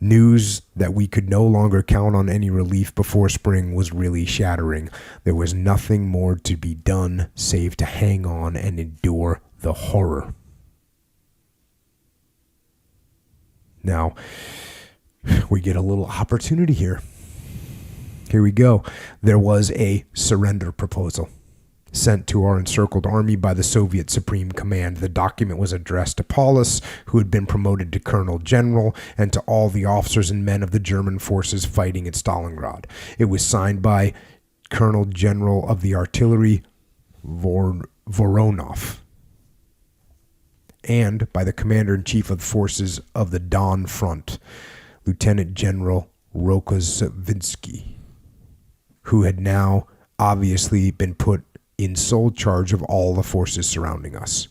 News that we could no longer count on any relief before spring was really shattering. There was nothing more to be done save to hang on and endure the horror. Now, we get a little opportunity here. Here we go. There was a surrender proposal sent to our encircled army by the Soviet Supreme Command. The document was addressed to Paulus, who had been promoted to Colonel General, and to all the officers and men of the German forces fighting at Stalingrad. It was signed by Colonel General of the Artillery Voronov and by the Commander-in-Chief of the Forces of the Don Front, Lieutenant General Rokossovsky, who had now obviously been put in sole charge of all the forces surrounding us.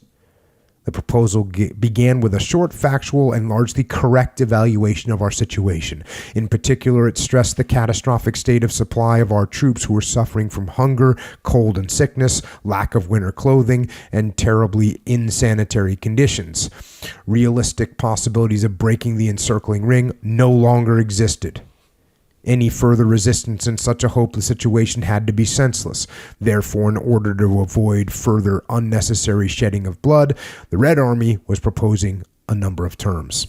The proposal began with a short, factual, and largely correct evaluation of our situation. In particular, it stressed the catastrophic state of supply of our troops who were suffering from hunger, cold and sickness, lack of winter clothing, and terribly insanitary conditions. Realistic possibilities of breaking the encircling ring no longer existed. Any further resistance in such a hopeless situation had to be senseless. Therefore, in order to avoid further unnecessary shedding of blood, the Red Army was proposing a number of terms.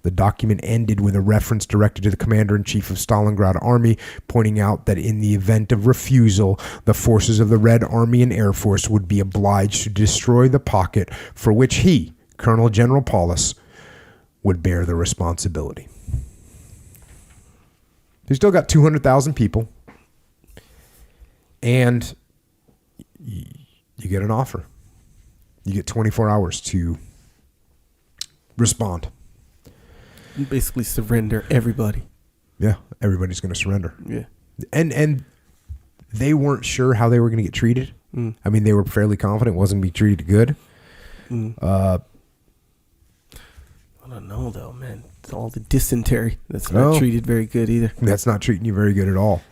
The document ended with a reference directed to the Commander-in-Chief of Stalingrad Army, pointing out that in the event of refusal, the forces of the Red Army and Air Force would be obliged to destroy the pocket for which he, Colonel General Paulus, would bear the responsibility. You still got 200,000 people, and you get an offer. You get 24 hours to respond. You basically surrender everybody. Yeah, everybody's going to surrender. Yeah. And they weren't sure how they were going to get treated. I mean, they were fairly confident it wasn't going to be treated good. I don't know, though, man. It's all the dysentery. That's not treated very good either. That's not treating you very good at all.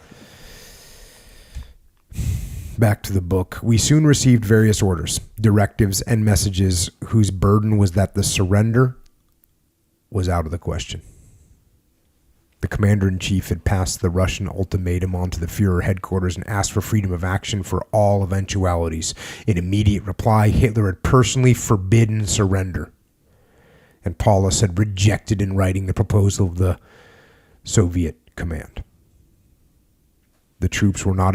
Back to the book. We soon received various orders, directives, and messages whose burden was that the surrender was out of the question. The commander-in-chief had passed the Russian ultimatum onto the Führer headquarters and asked for freedom of action for all eventualities. In immediate reply, Hitler had personally forbidden surrender, and Paulus had rejected in writing the proposal of the Soviet command. The troops were not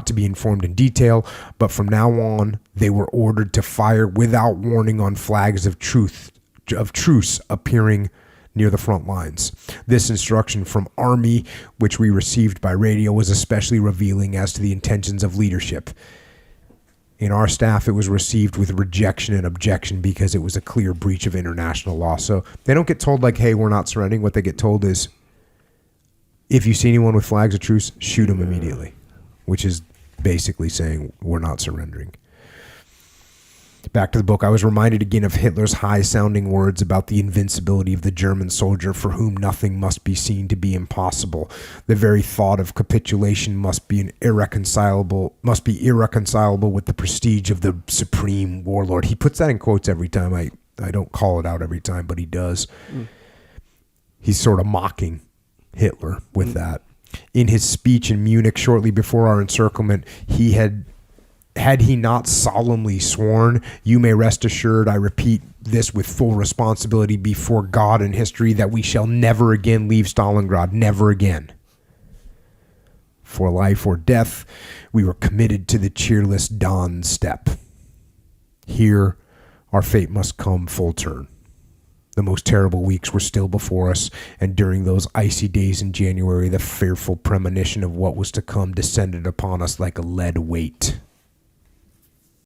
to be informed in detail, but from now on, they were ordered to fire without warning on flags of truce appearing near the front lines. This instruction from Army, which we received by radio, was especially revealing as to the intentions of leadership. In our staff, it was received with rejection and objection because it was a clear breach of international law. So they don't get told like, hey, we're not surrendering. What they get told is, if you see anyone with flags of truce, shoot them immediately, which is basically saying we're not surrendering. Back to the book. I was reminded again of Hitler's high-sounding words about the invincibility of the German soldier for whom nothing must be seen to be impossible. The very thought of capitulation must be irreconcilable with the prestige of the supreme warlord. He puts that in quotes every time. I don't call it out every time, but he does. He's sort of mocking Hitler with that. In his speech in Munich shortly before our encirclement, he had he not solemnly sworn, "You may rest assured, I repeat this with full responsibility before God and history, that we shall never again leave Stalingrad, never again. For life or death, we were committed to the cheerless Don step. Here, our fate must come full turn. The most terrible weeks were still before us, and during those icy days in January, the fearful premonition of what was to come descended upon us like a lead weight.